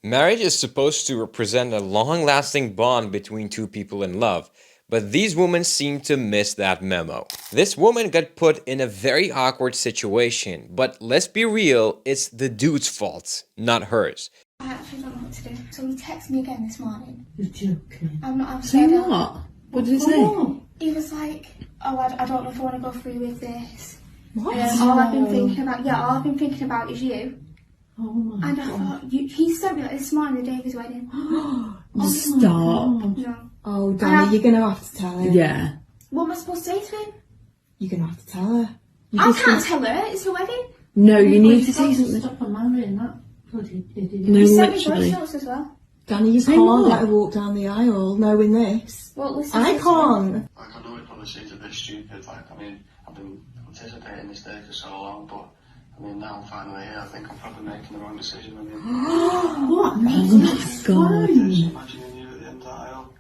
Marriage is supposed to represent a long-lasting bond between two people in love, but these women seem to miss that memo. This woman got put in a very awkward situation, but let's be real, it's the dude's fault, not hers. I actually don't know what to do. So he texted me again this morning. You're joking. I'm Say scared. what? What did he say? He was like, oh, I don't know if I want to go through with this. What? All I've been thinking about is you. Oh my And I thought, he sent me like this morning, the day of his wedding. Stop. No. Oh, Danny, you're going to have to tell her. Yeah. What am I supposed to say to him? You're going to have to tell her. I can't tell her, it's her wedding. No, you need to say something. Stop her marrying that bloody idiot. No, He sent me literally. voice notes as well. Danny, you Say can't what? let her walk down the aisle knowing this. Well, listen. I to this can't. Like, I know it probably seems a bit stupid, like, I mean, I've been anticipating this day for so long, but, I mean, now I'm finally here, I think I'm probably making the wrong decision. I mean, What? Oh my god. imagining you at the end of the aisle,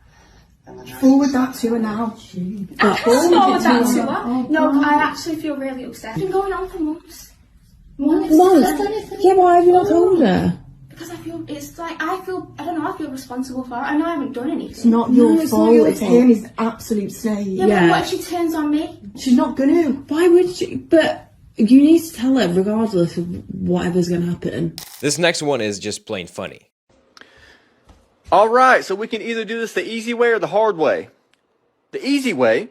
in the dress. Forward that to her now. Forward that to her. No, I actually feel really upset. It's been going on for months. Months? Yeah, why have you not told her? Because I feel responsible for it. I know I haven't done anything. It's not your it's not fault. your It's fault. him. He's an absolute snake. Yeah, Yeah. but what if she turns on me? She's not going to. Why would she? But you need to tell her regardless of whatever's going to happen. This next one is just plain funny. All right, so we can either do this the easy way or the hard way. The easy way,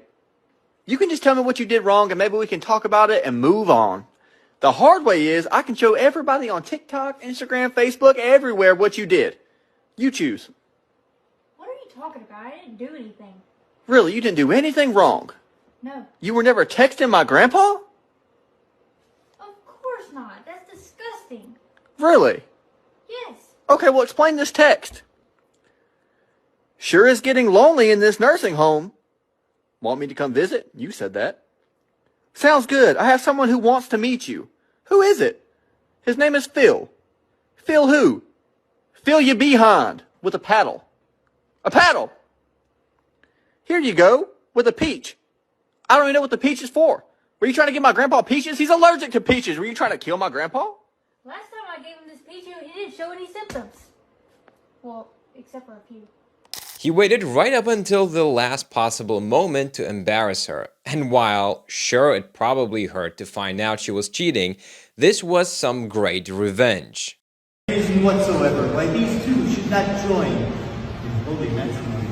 you can just tell me what you did wrong and maybe we can talk about it and move on. The hard way is I can show everybody on TikTok, Instagram, Facebook, everywhere what you did. You choose. What are you talking about? I didn't do anything. Really, you didn't do anything wrong. No. You were never texting my grandpa? Of course not. That's disgusting. Really? Yes. Okay, well explain this text. Sure is getting lonely in this nursing home. Want me to come visit? You said that. Sounds good. I have someone who wants to meet you. Who is it? His name is Phil. Phil who? Fill your behind with a paddle. A paddle! Here you go, with a peach. I don't even know what the peach is for. Were you trying to give my grandpa peaches? He's allergic to peaches. Were you trying to kill my grandpa? Last time I gave him this peach, he didn't show any symptoms. Well, except for a few. He waited right up until the last possible moment to embarrass her, and while sure it probably hurt to find out she was cheating, this was some great revenge. Reason whatsoever why these two should not join in holy matrimony.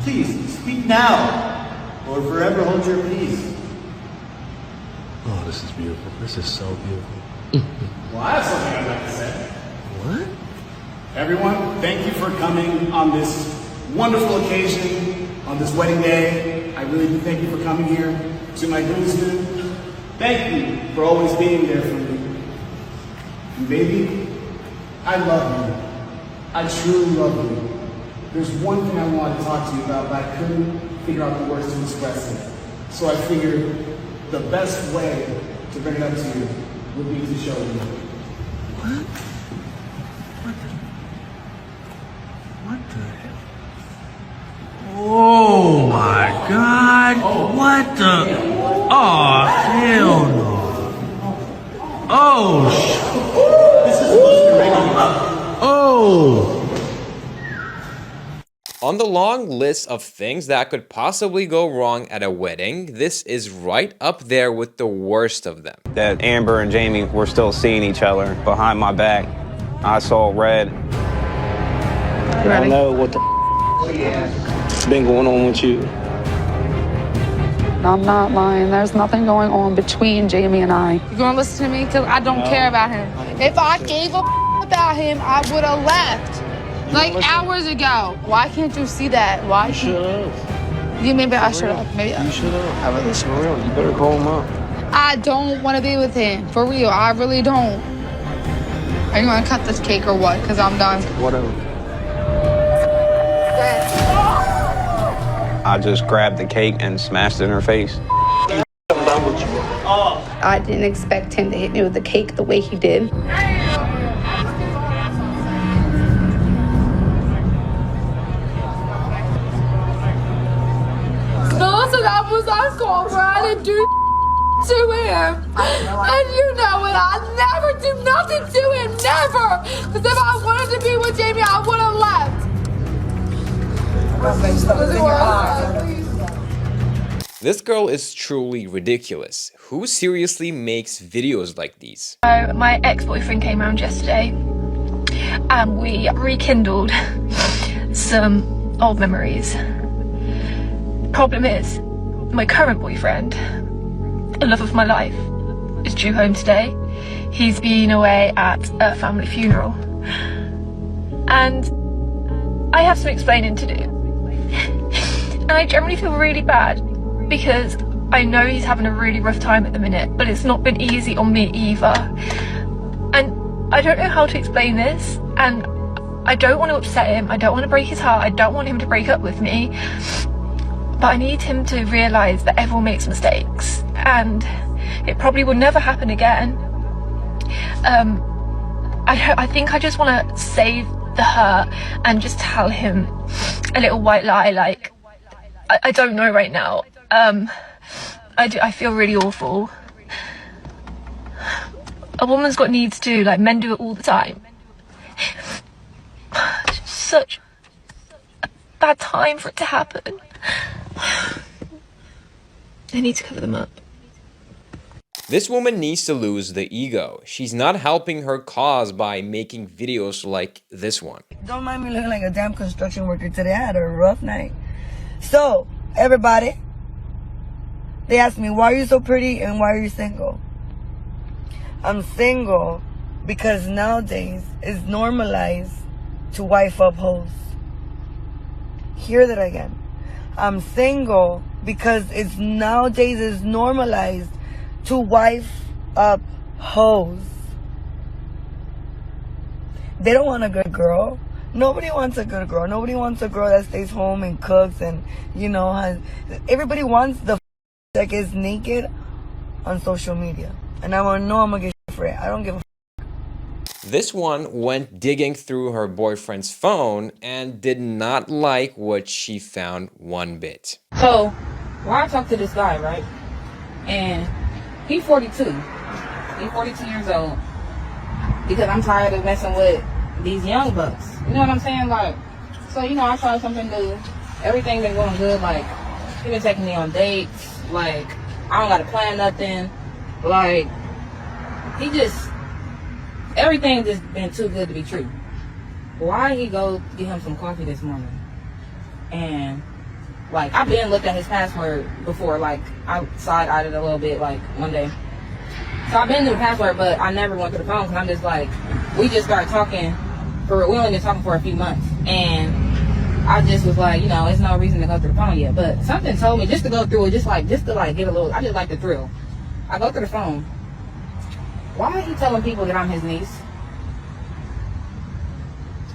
Please speak now, or forever hold your peace. Oh, this is beautiful. This is so beautiful. Well, I have something I'd like to say. What? Everyone, thank you for coming on this wonderful occasion, on this wedding day. I really do thank you for coming here. To my groomsmen, thank you for always being there for me. And baby, I love you. I truly love you. There's one thing I wanted to talk to you about, but I couldn't figure out the words to express it. So I figured the best way to bring it up to you would be to show you. What? What the hell? Oh my god! What the? Oh, hell no. Oh, This is supposed to be regular. oh! On the long list of things that could possibly go wrong at a wedding, this is right up there with the worst of them. That Amber and Jamie were still seeing each other behind my back. I saw red. I don't know what the been going on with you. I'm not lying. There's nothing going on between Jamie and I. You gonna listen to me? Because I don't care about him. If I gave a about him, I would have left. Like hours ago. Why can't you see that? Why? You should have. You maybe I should have. Maybe You should have. I really should. For real, you better call him up. I don't want to be with him. For real, I really don't. Are you gonna cut this cake or what? Because I'm done. Whatever. I just grabbed the cake and smashed it in her face. I didn't expect him to hit me with the cake the way he did. No, so that was our score, bro. I didn't do to him. And you know it. I never do nothing to him. Never. Because if I wanted to be with Jamie, I would have left. This girl is truly ridiculous. Who seriously makes videos like these? So my ex-boyfriend came around yesterday and we rekindled some old memories. Problem is, my current boyfriend, the love of my life, is due home today. He's been away at a family funeral and I have some explaining to do. And I generally feel really bad because I know he's having a really rough time at the minute, but it's not been easy on me either. And I don't know how to explain this, and I don't want to upset him, I don't want to break his heart, I don't want him to break up with me, but I need him to realise that everyone makes mistakes, and it probably will never happen again. I think I just want to save the hurt and just tell him a little white lie, like, I don't know right now. I feel really awful. A woman's got needs too, like men do it all the time. Such a bad time for it to happen. I need to cover them up. This woman needs to lose the ego. She's not helping her cause by making videos like this one. Don't mind me looking like a damn construction worker today. I had a rough night. So, everybody, they asked me, why are you so pretty and why are you single? I'm single because nowadays it's normalized to wife up hoes. Hear that again. I'm single because nowadays it's normalized to wife up hoes. They don't want a good girl. Nobody wants a good girl. Nobody wants a girl that stays home and cooks and, you know, everybody wants the that is naked on social media. And I want to know I'm going to get shit for it. I don't give a This one went digging through her boyfriend's phone and did not like what she found one bit. So, I talked to this guy, right? And he's 42. He's 42 years old. Because I'm tired of messing with these young bucks. You know what I'm saying? Like, so, you know, I tried something new. Everything been going good. Like, he been taking me on dates. Like, I don't gotta plan nothing. Like, he just, everything just been too good to be true. Why he go get him some coffee this morning? And, like, I've been looked at his password before. Like, I side-eyed it a little bit, like, one day. So I've been to the password, but I never went to the phone because I'm just like, we just started talking we only been talking for a few months. And I just was like, you know, there's no reason to go through the phone yet. But something told me just to go through it, just to get a little, I just like the thrill. I go through the phone. Why is he telling people that I'm his niece?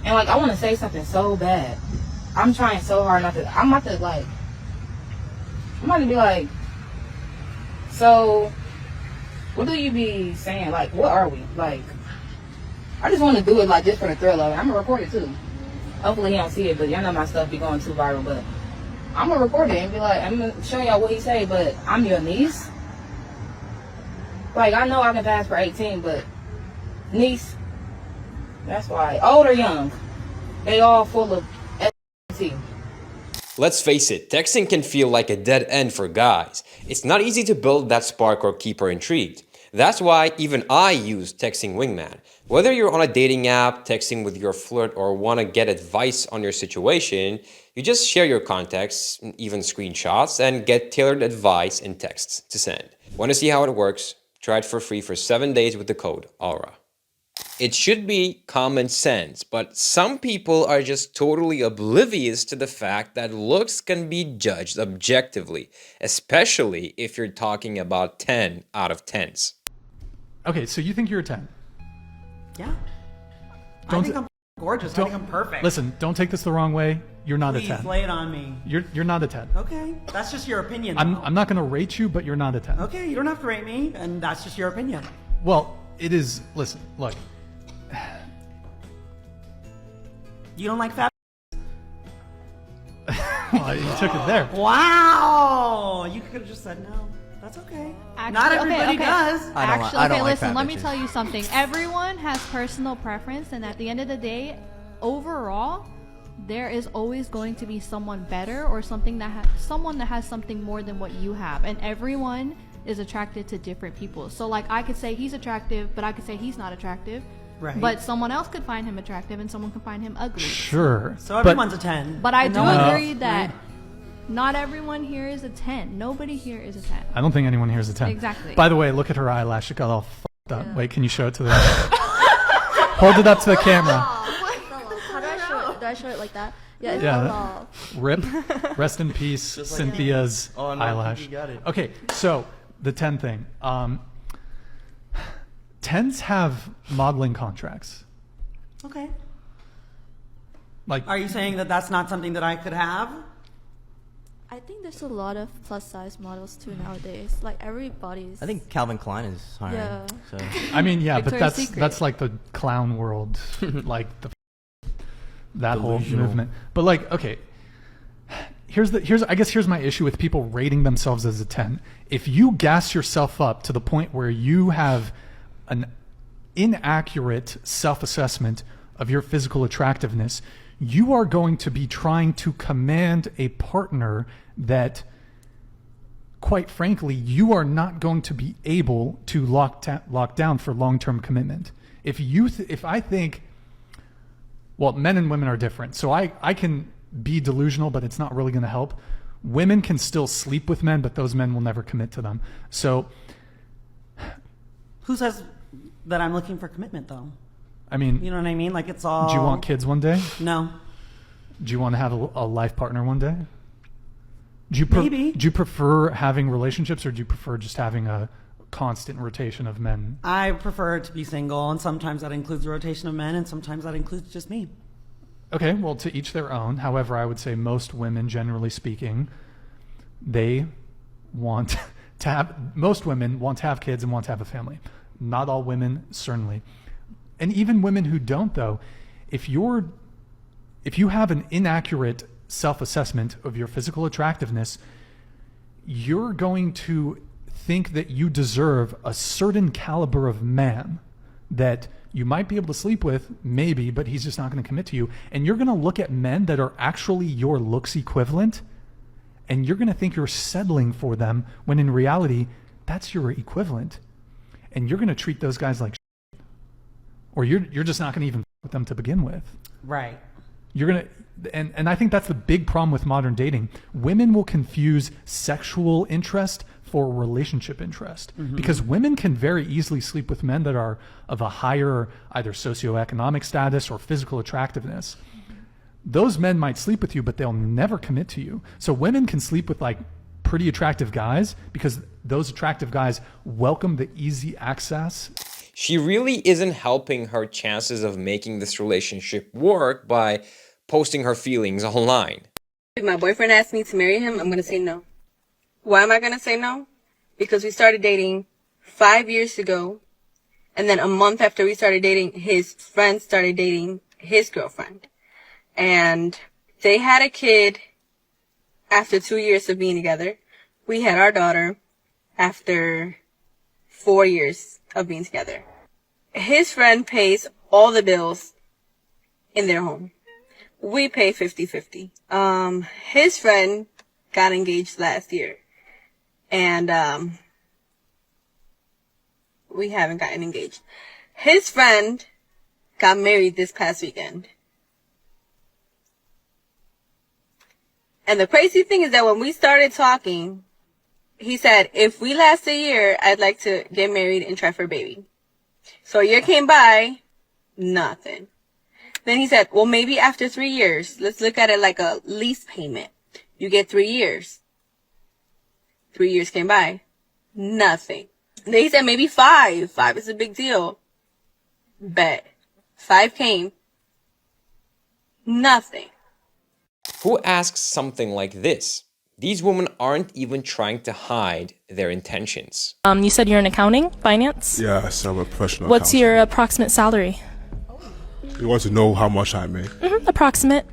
And like, I want to say something so bad. I'm trying so hard not to, I'm about to be like, so, what do you be saying? Like, what are we? Like, I just want to do it like just for the thrill of it. I'm gonna record it too. Hopefully he don't see it, but y'all know my stuff be going too viral. But I'm gonna record it and be like, I'm gonna show y'all what he say. But I'm your niece. Like, I know I can pass for 18, but niece. That's why. Old or young, they all full of S***. Let's face it, texting can feel like a dead end for guys. It's not easy to build that spark or keep her intrigued. That's why even I use Texting Wingman. Whether you're on a dating app, texting with your flirt, or want to get advice on your situation, you just share your contacts, even screenshots, and get tailored advice in texts to send. Want to see how it works? Try it for free for 7 days with the code AURA. It should be common sense, but some people are just totally oblivious to the fact that looks can be judged objectively, especially if you're talking about 10 out of 10s. Okay, so you think you're a 10? Yeah. I think I'm gorgeous. I think I'm perfect. Listen, don't take this the wrong way. You're not Please, a 10. lay it on me. You're not a 10. Okay, that's just your opinion. I'm not going to rate you, but you're not a 10. Okay, you don't have to rate me, and that's just your opinion. Well, it is. Listen, look. You don't like fat? Well, you took it there. Wow! You could have just said no. That's okay. Actually, Not everybody does. I don't listen, let me tell you something. Everyone has personal preference, and at the end of the day, overall, there is always going to be someone better or someone that has something more than what you have, and everyone is attracted to different people. So like I could say he's attractive, but I could say he's not attractive. Right. But someone else could find him attractive and someone could find him ugly. Sure. So everyone's a 10. But I do agree No. that not everyone here is a 10. Nobody here is a 10. I don't think anyone here is a 10. Exactly. By the way, look at her eyelash. It got all fucked up. Wait, can you show it to the... Hold it up to the camera. How do I show it? Do I show it like that? Yeah, it Yeah. fell off. Rip. Rest in peace, Just like Cynthia's Oh, no, eyelash. you got it. Okay, so the 10 thing. 10s have modeling contracts. Okay. Like, Are you saying that that's not something that I could have? I think there's a lot of plus size models too nowadays. Like everybody's. I think Calvin Klein is hiring. Yeah. So. I mean, yeah, but Victoria's that's Secret. like the clown world, like that whole Delusional. movement. But like, okay, here's my issue with people rating themselves as a 10. If you gas yourself up to the point where you have an inaccurate self-assessment of your physical attractiveness, you are going to be trying to command a partner that, quite frankly, you are not going to be able to lock down for long-term commitment. If I think, well, men and women are different, so I can be delusional, but it's not really going to help. Women can still sleep with men, but those men will never commit to them. So, Who says that I'm looking for commitment, though? I mean, You know what I mean? Like it's all. do you want kids one day? No. Do you want to have a life partner one day? Maybe. Do you prefer having relationships, or do you prefer just having a constant rotation of men? I prefer to be single, and sometimes that includes a rotation of men, and sometimes that includes just me. Okay, well, to each their own. However, I would say most women, generally speaking, they want to have, most women want to have kids and want to have a family. Not all women, certainly. And even women who don't, though, if you have an inaccurate self-assessment of your physical attractiveness, you're going to think that you deserve a certain caliber of man that you might be able to sleep with, maybe, but he's just not going to commit to you. And you're going to look at men that are actually your looks equivalent, and you're going to think you're settling for them, when in reality, that's your equivalent. And you're going to treat those guys like shit. Or you're just not going to even with them to begin with. Right. You're going to, and I think that's the big problem with modern dating. Women will confuse sexual interest for relationship interest, because women can very easily sleep with men that are of a higher either socioeconomic status or physical attractiveness. Those men might sleep with you, but they'll never commit to you. So women can sleep with like pretty attractive guys because those attractive guys welcome the easy access. She really isn't helping her chances of making this relationship work by posting her feelings online. If my boyfriend asks me to marry him, I'm going to say no. Why am I going to say no? Because we started dating 5 years ago, and then a month after we started dating, his friend started dating his girlfriend. And they had a kid after 2 years of being together. We had our daughter after 4 years of being together. His friend pays all the bills in their home. We pay 50-50. His friend got engaged last year. And, we haven't gotten engaged. His friend got married this past weekend. And the crazy thing is that when we started talking, he said, if we last a year, I'd like to get married and try for a baby. So a year came by, nothing. Then he said, well, maybe after 3 years, let's look at it like a lease payment. You get 3 years. 3 years came by, nothing. Then he said maybe 5. 5 is a big deal. Bet. 5 came, nothing. Who asks something like this? These women aren't even trying to hide their intentions. You said you're in accounting, finance? Yes, I'm a professional What's accountant. your approximate salary? You want to know how much I make? Approximate.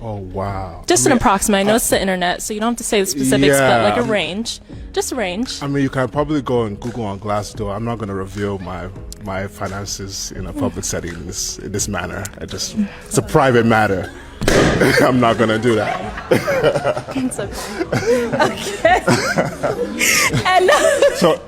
Oh, wow. Just an approximate. I know it's the internet, so you don't have to say the specifics, but like a Yeah. range. Just a range. I mean, you can probably go on Google on Glassdoor. I'm not going to reveal my finances in a public setting in this manner. It's a private matter. I'm not going to do that. It's okay. And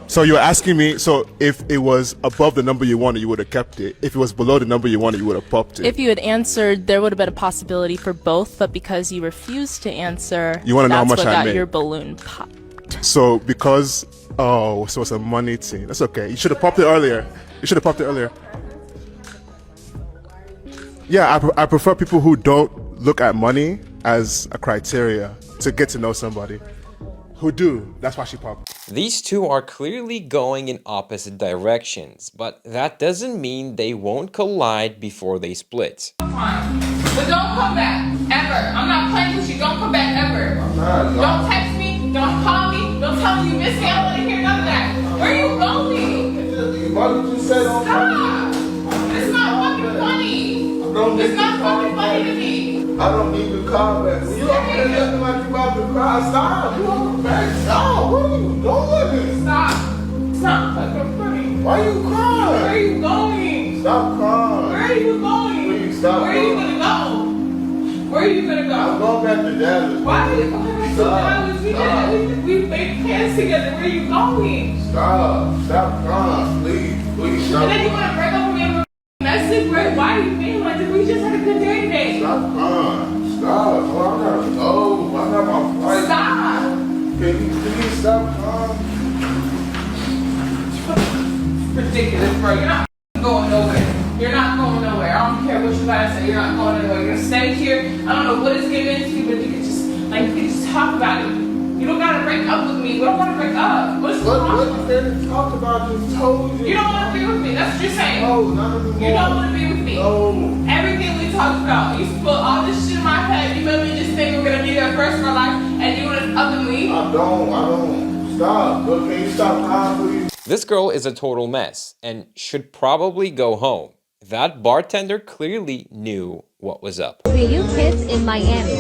So you're asking me, so if it was above the number you wanted, you would have kept it. If it was below the number you wanted, you would have popped it. if you had answered, there would have been a possibility for both, but because you refused to answer, You wanna know how that's much what I got made? your balloon popped. So because, so it's a money thing. That's okay. You should have popped it earlier. Yeah, I prefer people who don't look at money as a criteria to get to know somebody. Who do. That's why she popped. These two are clearly going in opposite directions, but that doesn't mean they won't collide before they split. But don't come back, ever. I'm not playing with you. Don't come back, ever. Don't text me. Don't call me. Don't tell me you miss me. I don't want to hear none of that. Where are you going? Stop. It's not fucking funny. It's not fucking funny to me. I don't need to call back. You over there looking like you about to cry. Stop. You on the back. Stop. What are you doing? Stop. Stop fucking funny. Why you crying? Where are you going? Stop crying. Where are you going? Please stop Where are you gonna go? Where are you gonna go? I'm going back to Dallas. Why are you going back to Dallas? We made plans together. Where are you going? Stop. Stop crying. Please stop. And then you wanna break up with me over a message? Why are you being like this? We just had a good day today. Stop crying. Stop. Oh, I gotta go. I got my flight. Stop. Can you please stop crying? Ridiculous, bro. You're not going nowhere. You're not going nowhere. I don't care what you gotta say. You're not going nowhere. You're gonna stay here. I don't know what is given to you, but you can just talk about it. You don't gotta break up with me. We don't wanna break up. What's wrong? What you finna talk about? Just told you. You don't wanna be with me. That's what you're saying. No, not anymore. You don't wanna be with me. No. Everything we talked about. You put all this shit in my head. You made me just think we're gonna be there first in our life, and you wanna up and leave. I don't. Stop. But can you stop crying, please? This girl is a total mess and should probably go home. That bartender clearly knew what was up. Will you kiss in Miami?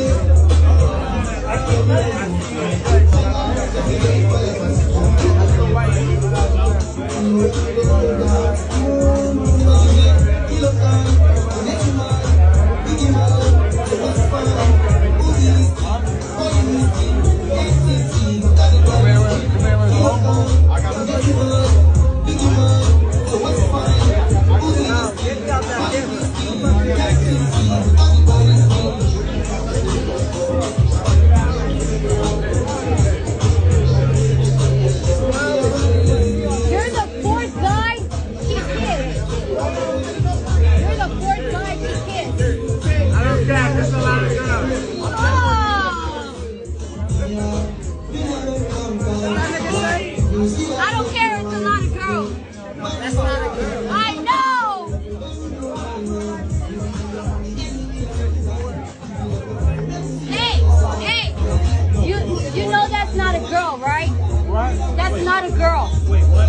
I don't care, it's a lot of girls. That's not a girl. I know! Hey! You know that's not a girl, right? What? That's not a girl. Wait, what?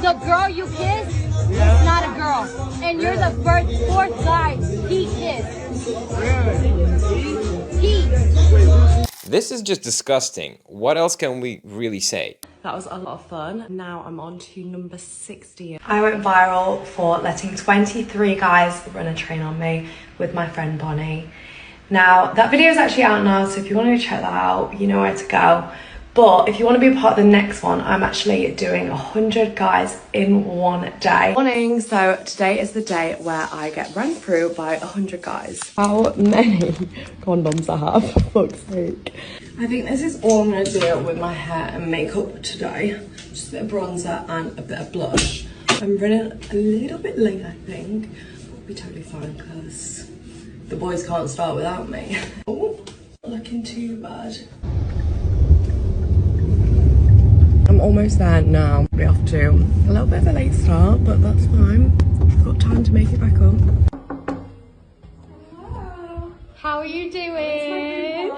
The girl you kissed is not a girl. And you're the fourth guy he kissed. Really? He. This is just disgusting. What else can we really say? That was a lot of fun. Now I'm on to number 60. I went viral for letting 23 guys run a train on me with my friend Bonnie. Now that video is actually out now, so if you want to check that out, you know where to go. But if you want to be a part of the next one, I'm actually doing 100 guys in one day. Morning, so today is the day where I get run through by 100 guys. How many condoms I have, for fuck's sake. I think this is all I'm going to do with my hair and makeup today. Just a bit of bronzer and a bit of blush. I'm running a little bit late, I think. But we'll be totally fine because the boys can't start without me. Oh, not looking too bad. I'm almost there now. We have to a little bit of a late start, but that's fine. I've got time to make it back up. How are you doing?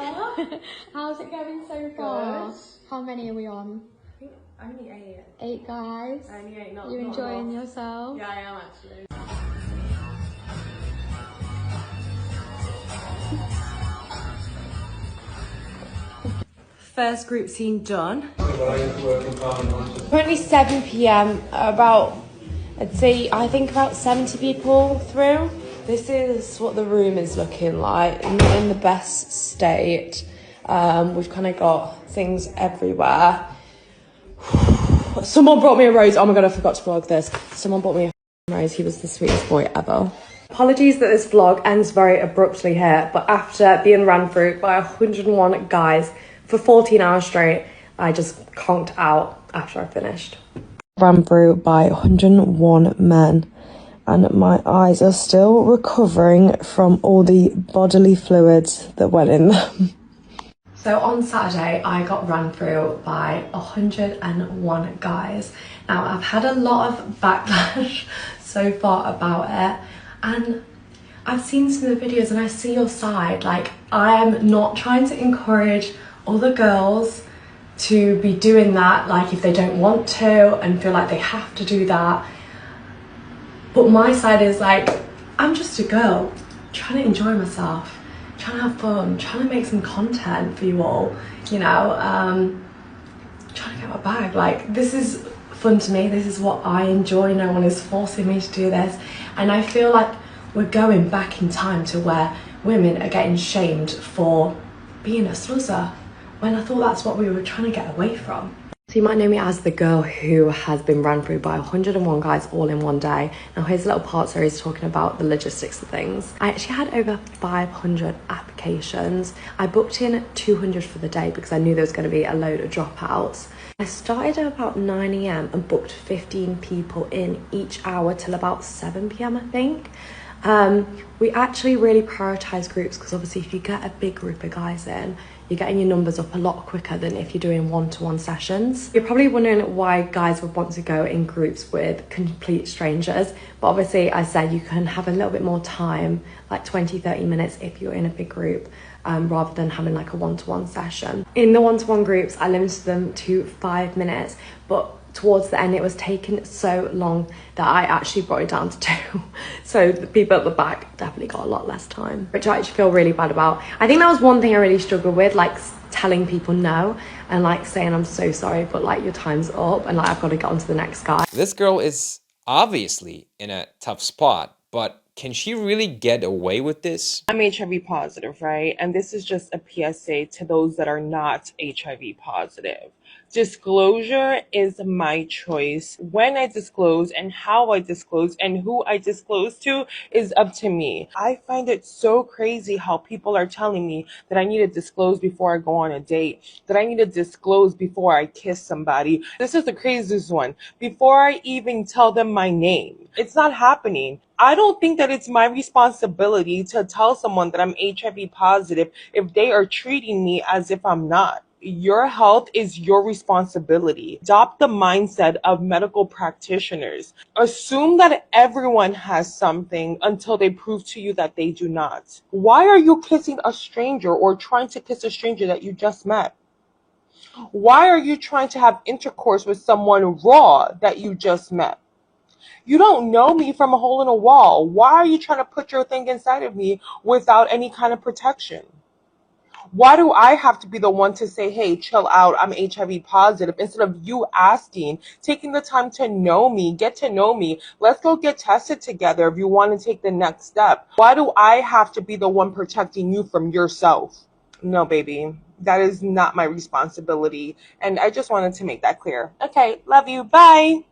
How's it going so far? Good. How many are we on? I think only 8. 8 guys? Only 8, not You not enjoying enough. yourself? Yeah, I am actually. first group scene done. Currently 7 p.m. About, I think about 70 people through. This is what the room is looking like. Not in the best state. We've kind of got things everywhere. Someone brought me a rose. Oh my god, I forgot to vlog this. Someone brought me a rose. He was the sweetest boy ever. Apologies that this vlog ends very abruptly here, but after being ran through by 101 guys for 14 hours straight, I just conked out after I finished. Ran through by 101 men, and my eyes are still recovering from all the bodily fluids that went in them. So on Saturday, I got ran through by 101 guys. Now, I've had a lot of backlash so far about it, and I've seen some of the videos and I see your side. Like, I am not trying to encourage other girls to be doing that, like if they don't want to and feel like they have to do that. But my side is like, I'm just a girl trying to enjoy myself, trying to have fun, trying to make some content for you all, you know, trying to get my bag. Like, this is fun to me, this is what I enjoy, no one is forcing me to do this. And I feel like we're going back in time to where women are getting shamed for being a sluzzer, when I thought that's what we were trying to get away from. So you might know me as the girl who has been ran through by 101 guys all in one day. Now here's a little part series talking about the logistics of things. I actually had over 500 applications. I booked in 200 for the day because I knew there was going to be a load of dropouts. I started at about 9 AM and booked 15 people in each hour till about 7 PM, I think. We actually really prioritise groups because obviously if you get a big group of guys in, you're getting your numbers up a lot quicker than if you're doing one-to-one sessions. You're probably wondering why guys would want to go in groups with complete strangers, but obviously I said you can have a little bit more time, like 20-30 minutes if you're in a big group, rather than having like a one-to-one session. In the one-to-one groups, I limited them to 5 minutes, but towards the end it was taking so long that I actually brought it down to 2. So the people at the back definitely got a lot less time, which I actually feel really bad about. I think that was one thing I really struggled with, like telling people no and like saying I'm so sorry, but like your time's up and like I've got to get on to the next guy. This girl is obviously in a tough spot, but can she really get away with this? I'm HIV positive, right? And this is just a PSA to those that are not HIV positive. Disclosure is my choice. When I disclose and how I disclose and who I disclose to is up to me. I find it so crazy how people are telling me that I need to disclose before I go on a date, that I need to disclose before I kiss somebody. This is the craziest one. Before I even tell them my name. It's not happening. I don't think that it's my responsibility to tell someone that I'm HIV positive if they are treating me as if I'm not. Your health is your responsibility. Adopt the mindset of medical practitioners. Assume that everyone has something until they prove to you that they do not. Why are you kissing a stranger or trying to kiss a stranger that you just met? Why are you trying to have intercourse with someone raw that you just met? You don't know me from a hole in a wall. Why are you trying to put your thing inside of me without any kind of protection? Why do I have to be the one to say, hey, chill out, I'm HIV positive, instead of you asking, taking the time to know me, get to know me, let's go get tested together if you want to take the next step. Why do I have to be the one protecting you from yourself? No, baby, that is not my responsibility. And I just wanted to make that clear. Okay, love you, bye.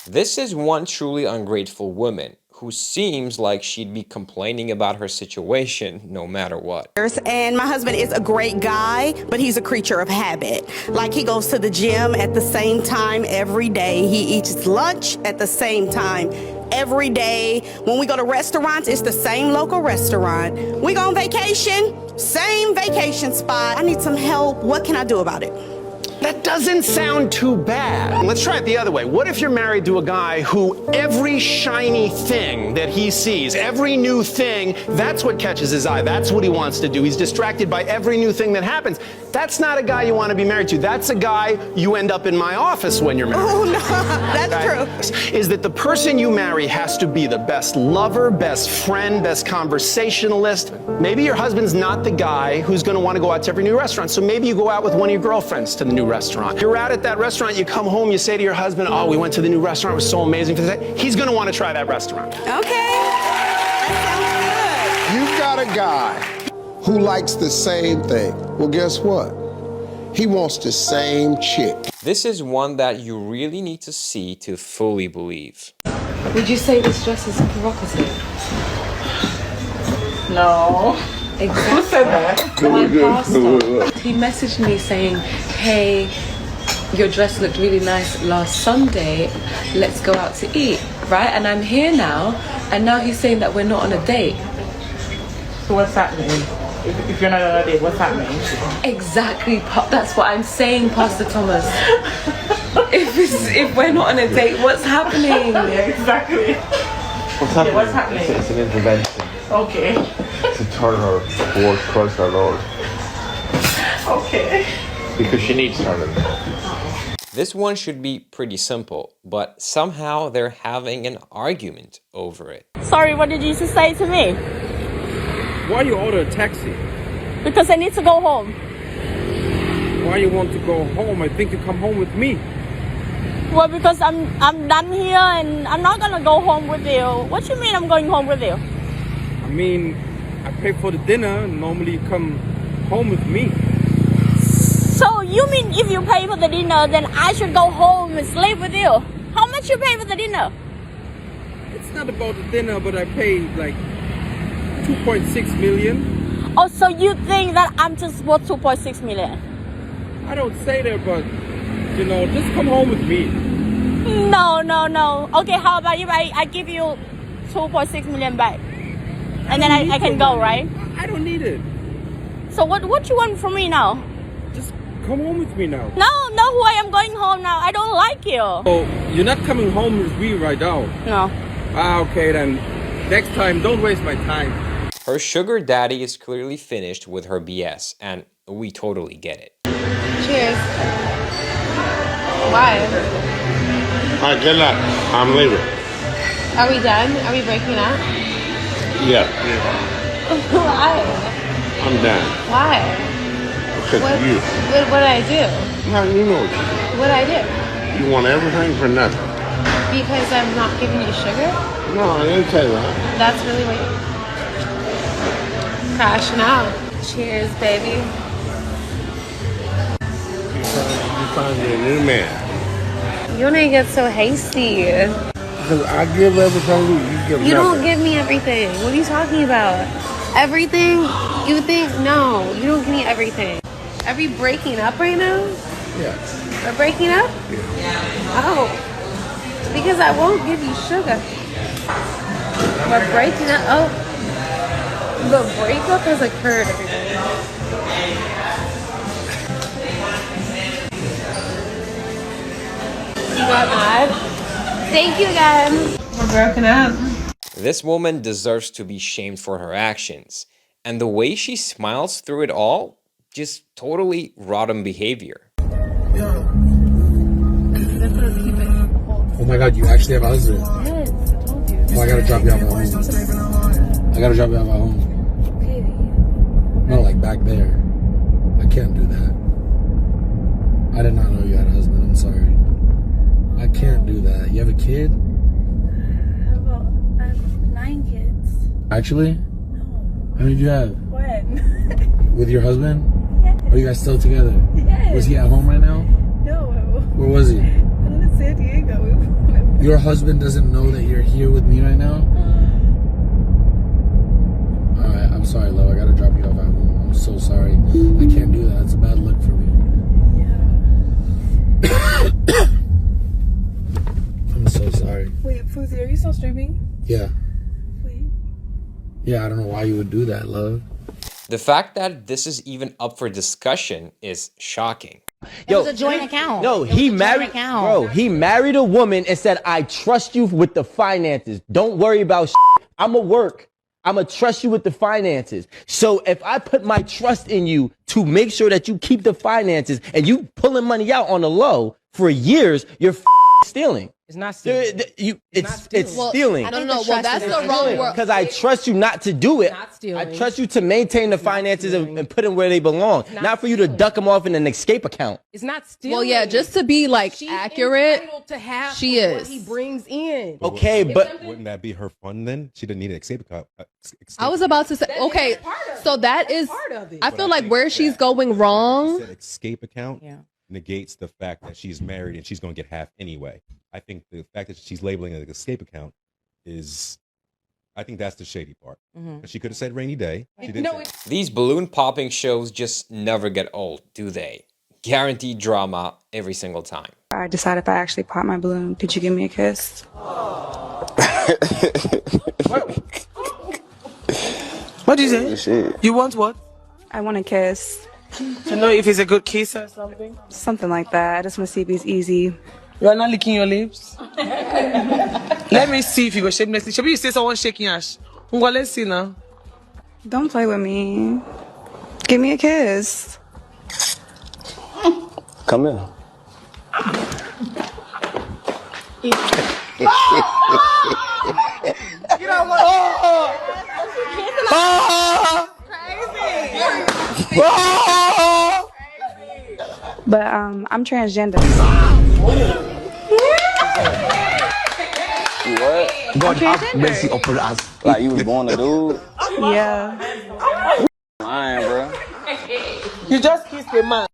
This is one truly ungrateful woman who seems like she'd be complaining about her situation no matter what. And my husband is a great guy, but he's a creature of habit. Like, he goes to the gym at the same time every day. He eats lunch at the same time every day. When we go to restaurants, it's the same local restaurant. We go on vacation, same vacation spot. I need some help. What can I do about it? That doesn't sound too bad. Let's try it the other way. What if you're married to a guy who every shiny thing that he sees, every new thing, that's what catches his eye. That's what he wants to do. He's distracted by every new thing that happens. That's not a guy you want to be married to. That's a guy you end up in my office when you're married. Oh, no, that's true. Is that the person you marry has to be the best lover, best friend, best conversationalist. Maybe your husband's not the guy who's going to want to go out to every new restaurant. So maybe you go out with one of your girlfriends to the new restaurant. You're out at that restaurant, you come home, you say to your husband, oh, we went to the new restaurant, it was so amazing. He's going to want to try that restaurant. Okay. That You've got a guy who likes the same thing. Well, guess what? He wants the same chick. This is one that you really need to see to fully believe. Would you say this dress is provocative? No. Exactly. Who said that? My pastor. He messaged me saying, hey, your dress looked really nice last Sunday. Let's go out to eat, right? And I'm here now, and now he's saying that we're not on a date. So what's happening? If you're not on a date, what's happening? Exactly. That's what I'm saying, Pastor Thomas. If we're not on a date, what's happening? Yeah, exactly. What's happening? Yeah, what's happening? It's an intervention. Okay. To turn her towards Christ our Lord. Okay. Because she needs turning. This one should be pretty simple, but somehow they're having an argument over it. Sorry, what did you just say to me? Why you order a taxi? Because I need to go home. Why you want to go home? I think you come home with me. Well, because I'm done here and I'm not gonna go home with you. What you mean I'm going home with you? I mean, I pay for the dinner. Normally you come home with me. So you mean if you pay for the dinner, then I should go home and sleep with you? How much you pay for the dinner? It's not about the dinner, but I pay like 2.6 million. Oh, so you think that I'm just worth 2.6 million? I don't say that, but you know, just come home with me. No. Okay, how about if I give you 2.6 million back? And then I can go, right? I don't need it. So what you want from me now? Just come home with me now. No way, I'm going home now. I don't like you. Oh, you're not coming home with me right now? No. Okay then. Next time, don't waste my time. Her sugar daddy is clearly finished with her BS, and we totally get it. Cheers. Why? Alright, good luck. I'm leaving. Are we done? Are we breaking up? Yeah. Why? I'm done. Why? Because of you. What did I do? No, you know what you do. What did I do? You want everything for nothing. Because I'm not giving you sugar? No, I didn't say that. That's really what you... Crashing out. Cheers, baby. You find me a new man. You don't get so hasty. Because I give everything you give You nothing. don't give me everything. What are you talking about? Everything? You think? No, you don't give me everything. Are we breaking up right now? Yeah. We're breaking up? Yeah. Oh. Because I won't give you sugar. We're breaking up. Oh. The breakup has occurred, everybody. You got mad? Thank you again. We're broken up. This woman deserves to be shamed for her actions, and the way she smiles through it all, just totally rotten behavior. Oh my god, you actually have a husband? Yes, I told you. Oh, I gotta drop you off at home. I gotta drop you off at home. Okay. No, like back there. I can't do that. I did not know you had a husband, I'm sorry. I can't do that. You have a kid? I have 9 kids. Actually? No. How many do you have? When? With your husband? Yes. Are you guys still together? Yes. Was he at home right now? No. Where was he? I live in San Diego. Your husband doesn't know that you're here with me right now? Alright, I'm sorry, love. I gotta drop you off at home. I'm so sorry. I can't do that. It's a bad look for me. Yeah. I'm so sorry. Wait, Fuzi, are you still streaming? Yeah. Wait. Yeah, I don't know why you would do that, love. The fact that this is even up for discussion is shocking. Yo, was a joint account. No, It was he a joint married, account. bro. He married a woman and said, "I trust you with the finances. Don't worry about. I'ma work. I'ma trust you with the finances. So if I put my trust in you to make sure that you keep the finances and you pulling money out on the low for years, you're stealing." It's not stealing. It's stealing. No. Well, that's the wrong word. Because I trust you not to do it. Not stealing. I trust you to maintain the finances and put them where they belong. Not for you to duck them off in an escape account. It's not stealing. Well, yeah, just to be like accurate, to have she what is. he brings in. Okay, but wouldn't that be her fun then? She didn't need an escape account. I was about to say, okay, so that is, I feel like where she's going wrong. Said escape account negates the fact that she's married and she's going to get half anyway. I think the fact that she's labeling it an escape account is, I think that's the shady part. She could have said rainy day. She didn't say. These balloon popping shows just never get old, do they? Guaranteed drama every single time. I decide if I actually pop my balloon, could you give me a kiss? What do you say? You want what? I want a kiss. To know if it's a good kiss or something? Something like that. I just want to see if it's easy. You are not licking your lips? Let me see if you go shamelessly. Should you say someone shaking ash? Let's see now. Don't play with me. Give me a kiss. Come here. You know what? But I'm transgender. What? God have mercy upon us. Like you was born a dude? Yeah. Lying, bro. You just kissed a man.